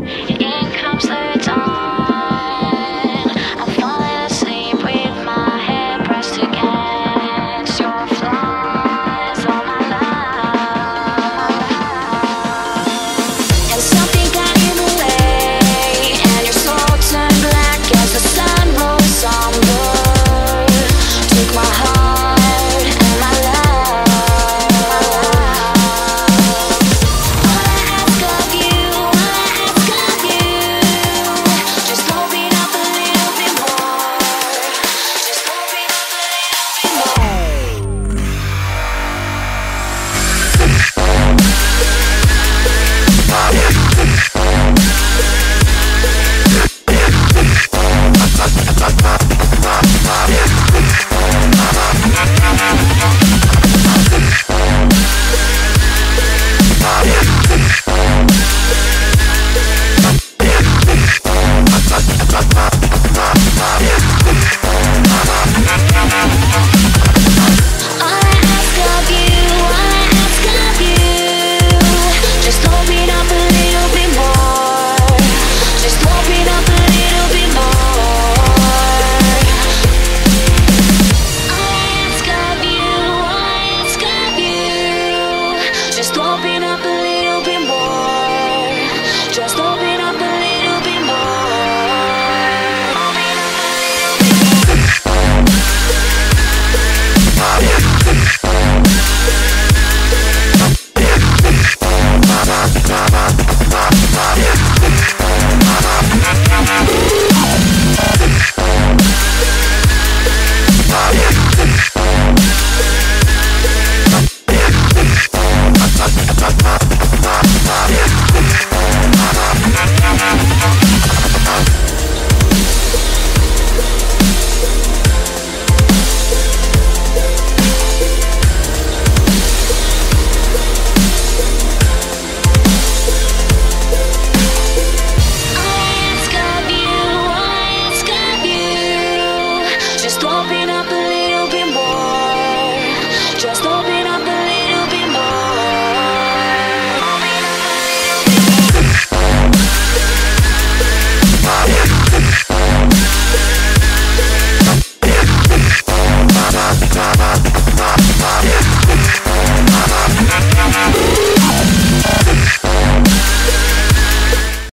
In comes the dawn. I'm falling asleep with my head pressed against your flaws, all my love. And something got in the way, and your soul turned black as the sun rose somber. Took my heart and my love. All I ask of you, just open up a little bit more. Just open up a little bit more. Just open up a little bit more. Just open up a little bit more. Open up a little bit just open up a little